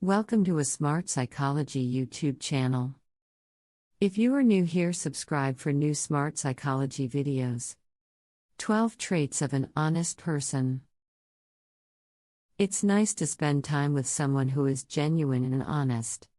Welcome to a Smart Psychology YouTube channel. If you are new here, subscribe for new Smart Psychology videos. 12 Traits of an Honest Person. It's nice to spend time with someone who is genuine and honest.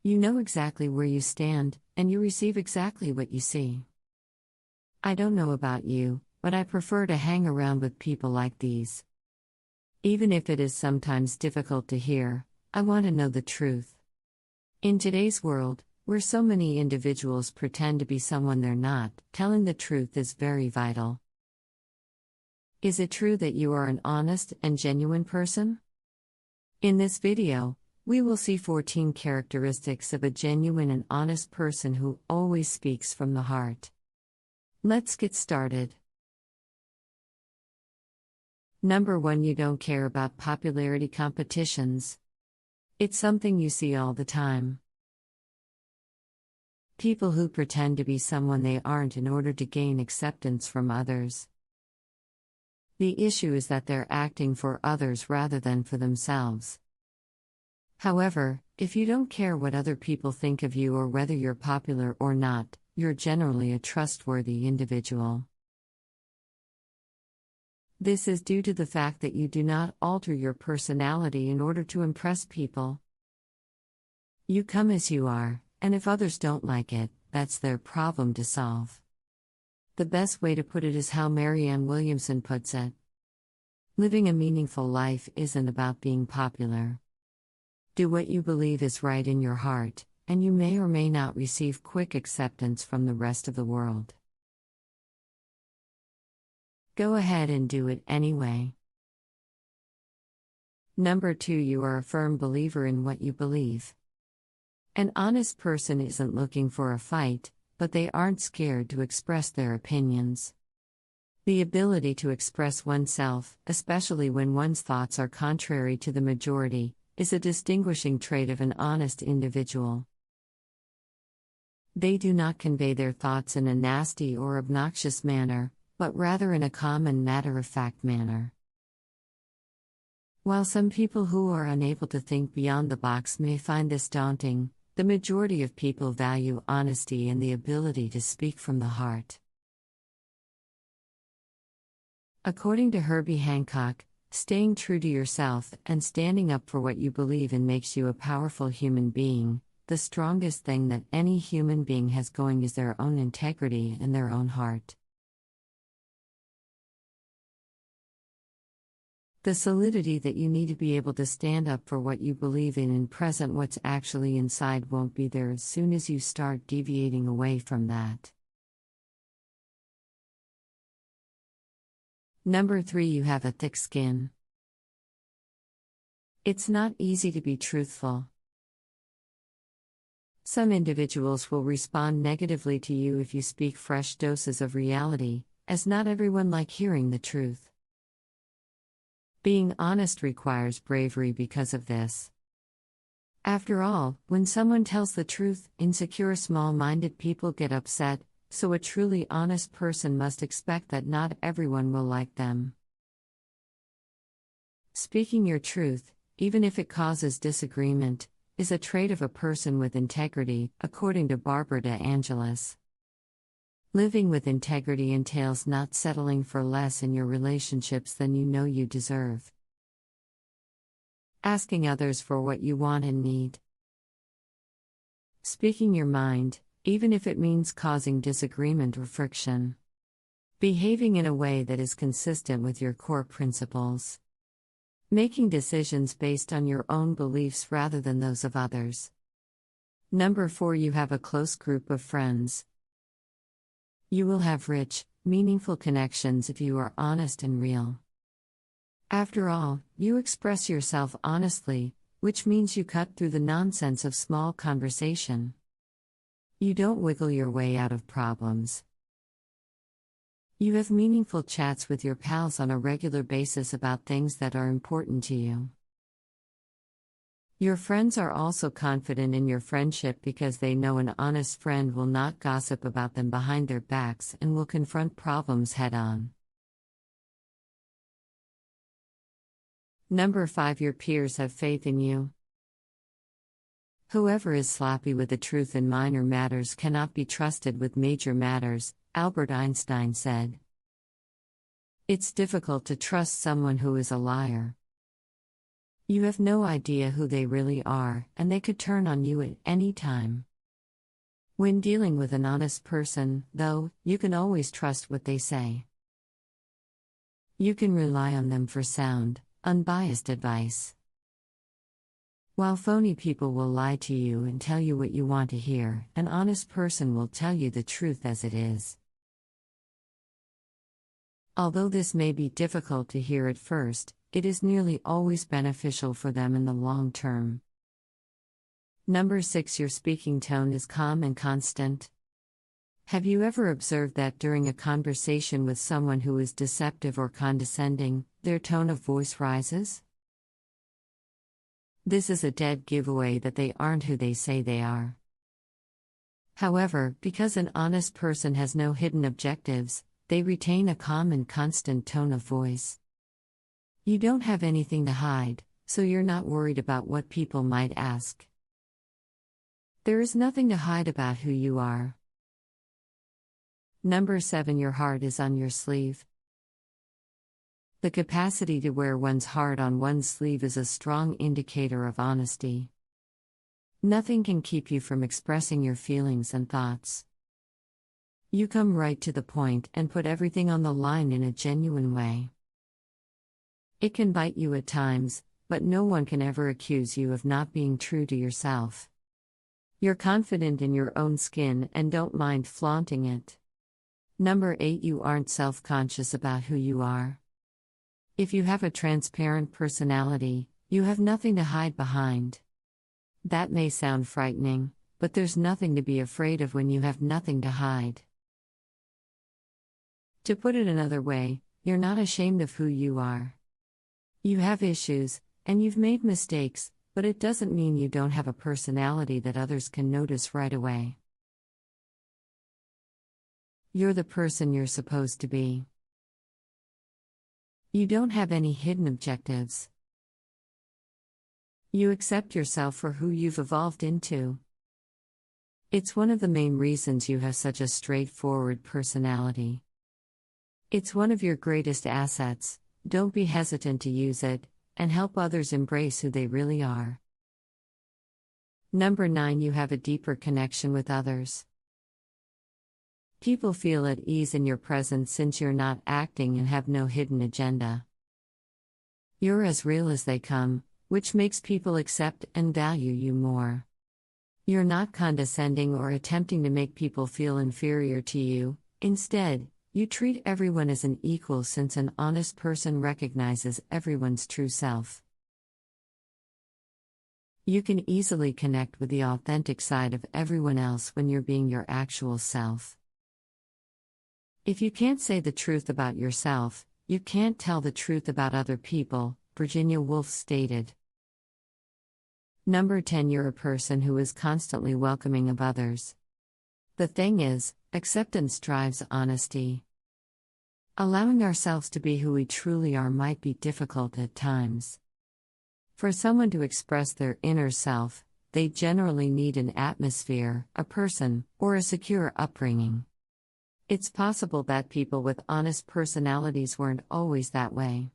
You know exactly where you stand, and you receive exactly what you see. I don't know about you, but I prefer to hang around with people like these. Even if it is sometimes difficult to hear, I want to know the truth. In today's world, where so many individuals pretend to be someone they're not, telling the truth is very vital. Is it true that you are an honest and genuine person? In this video, we will see 14 characteristics of a genuine and honest person who always speaks from the heart. Let's get started. Number 1. You don't care about popularity competitions. It's something you see all the time. People who pretend to be someone they aren't in order to gain acceptance from others. The issue is that they're acting for others rather than for themselves. However, if you don't care what other people think of you or whether you're popular or not, you're generally a trustworthy individual. This is due to the fact that you do not alter your personality in order to impress people. You come as you are, and if others don't like it, that's their problem to solve. The best way to put it is how Marianne Williamson puts it. Living a meaningful life isn't about being popular. Do what you believe is right in your heart, and you may or may not receive quick acceptance from the rest of the world. Go ahead and do it anyway. Number 2. You are a firm believer in what you believe. An honest person isn't looking for a fight, but they aren't scared to express their opinions. The ability to express oneself, especially when one's thoughts are contrary to the majority, is a distinguishing trait of an honest individual. They do not convey their thoughts in a nasty or obnoxious manner, but rather in a calm and matter-of-fact manner. While some people who are unable to think beyond the box may find this daunting, the majority of people value honesty and the ability to speak from the heart. According to Herbie Hancock, staying true to yourself and standing up for what you believe in makes you a powerful human being. The strongest thing that any human being has going is their own integrity and their own heart. The solidity that you need to be able to stand up for what you believe in and present what's actually inside won't be there as soon as you start deviating away from that. Number 3. You have a thick skin. It's not easy to be truthful. Some individuals will respond negatively to you if you speak fresh doses of reality, as not everyone likes hearing the truth. Being honest requires bravery because of this. After all, when someone tells the truth, insecure, small-minded people get upset, so a truly honest person must expect that not everyone will like them. Speaking your truth, even if it causes disagreement, is a trait of a person with integrity, according to Barbara de Angelis. Living with integrity entails not settling for less in your relationships than you know you deserve. Asking others for what you want and need. Speaking your mind, even if it means causing disagreement or friction. Behaving in a way that is consistent with your core principles. Making decisions based on your own beliefs rather than those of others. Number 4. You have a close group of friends. You will have rich, meaningful connections if you are honest and real. After all, you express yourself honestly, which means you cut through the nonsense of small conversation. You don't wiggle your way out of problems. You have meaningful chats with your pals on a regular basis about things that are important to you. Your friends are also confident in your friendship because they know an honest friend will not gossip about them behind their backs and will confront problems head-on. Number 5. Your peers have faith in you. Whoever is sloppy with the truth in minor matters cannot be trusted with major matters, Albert Einstein said. It's difficult to trust someone who is a liar. You have no idea who they really are, and they could turn on you at any time. When dealing with an honest person, though, you can always trust what they say. You can rely on them for sound, unbiased advice. While phony people will lie to you and tell you what you want to hear, an honest person will tell you the truth as it is. Although this may be difficult to hear at first, it is nearly always beneficial for them in the long term. Number 6. Your speaking tone is calm and constant. Have you ever observed that during a conversation with someone who is deceptive or condescending, their tone of voice rises? This is a dead giveaway that they aren't who they say they are. However, because an honest person has no hidden objectives, they retain a calm and constant tone of voice. You don't have anything to hide, so you're not worried about what people might ask. There is nothing to hide about who you are. Number 7. Your heart is on your sleeve. The capacity to wear one's heart on one's sleeve is a strong indicator of honesty. Nothing can keep you from expressing your feelings and thoughts. You come right to the point and put everything on the line in a genuine way. It can bite you at times, but no one can ever accuse you of not being true to yourself. You're confident in your own skin and don't mind flaunting it. Number 8. You aren't self-conscious about who you are. If you have a transparent personality, you have nothing to hide behind. That may sound frightening, but there's nothing to be afraid of when you have nothing to hide. To put it another way, you're not ashamed of who you are. You have issues, and you've made mistakes, but it doesn't mean you don't have a personality that others can notice right away. You're the person you're supposed to be. You don't have any hidden objectives. You accept yourself for who you've evolved into. It's one of the main reasons you have such a straightforward personality. It's one of your greatest assets. Don't be hesitant to use it, and help others embrace who they really are. Number 9. You have a deeper connection with others. People feel at ease in your presence since you're not acting and have no hidden agenda. You're as real as they come, which makes people accept and value you more. You're not condescending or attempting to make people feel inferior to you. Instead, you treat everyone as an equal since an honest person recognizes everyone's true self. You can easily connect with the authentic side of everyone else when you're being your actual self. If you can't say the truth about yourself, you can't tell the truth about other people, Virginia Woolf stated. Number 10. You're a person who is constantly welcoming of others. The thing is, acceptance drives honesty. Allowing ourselves to be who we truly are might be difficult at times. For someone to express their inner self, they generally need an atmosphere, a person, or a secure upbringing. It's possible that people with honest personalities weren't always that way.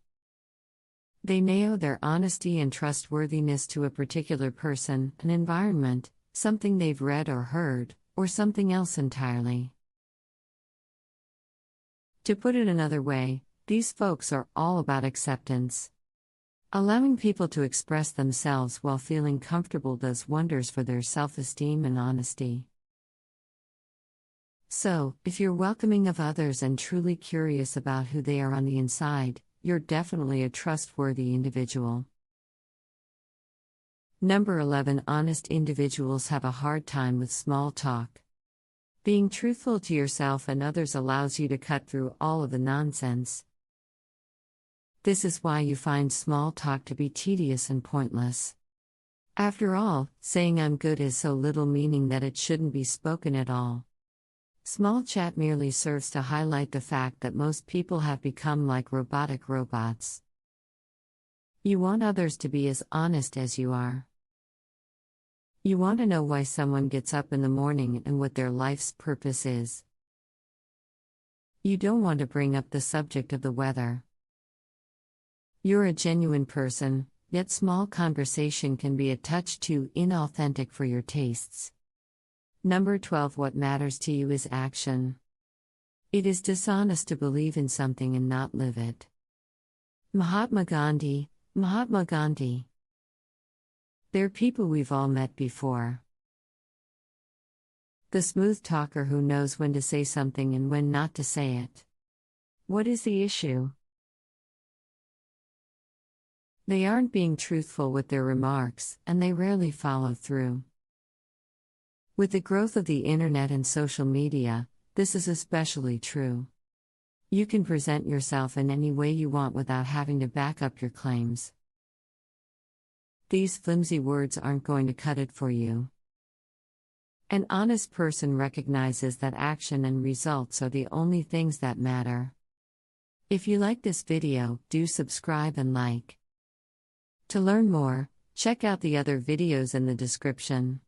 They may owe their honesty and trustworthiness to a particular person, an environment, something they've read or heard, or something else entirely. To put it another way, these folks are all about acceptance. Allowing people to express themselves while feeling comfortable does wonders for their self-esteem and honesty. So, if you're welcoming of others and truly curious about who they are on the inside, you're definitely a trustworthy individual. Number 11. Honest individuals have a hard time with small talk. Being truthful to yourself and others allows you to cut through all of the nonsense. This is why you find small talk to be tedious and pointless. After all, saying "I'm good" has so little meaning that it shouldn't be spoken at all. Small chat merely serves to highlight the fact that most people have become like robotic robots. You want others to be as honest as you are. You want to know why someone gets up in the morning and what their life's purpose is. You don't want to bring up the subject of the weather. You're a genuine person, yet small conversation can be a touch too inauthentic for your tastes. Number 12. What matters to you is action. It is dishonest to believe in something and not live it. Mahatma Gandhi. Mahatma Gandhi. They're people we've all met before. The smooth talker who knows when to say something and when not to say it. What is the issue? They aren't being truthful with their remarks, and they rarely follow through. With the growth of the internet and social media, this is especially true. You can present yourself in any way you want without having to back up your claims. These flimsy words aren't going to cut it for you. An honest person recognizes that action and results are the only things that matter. If you like this video, do subscribe and like. To learn more, check out the other videos in the description.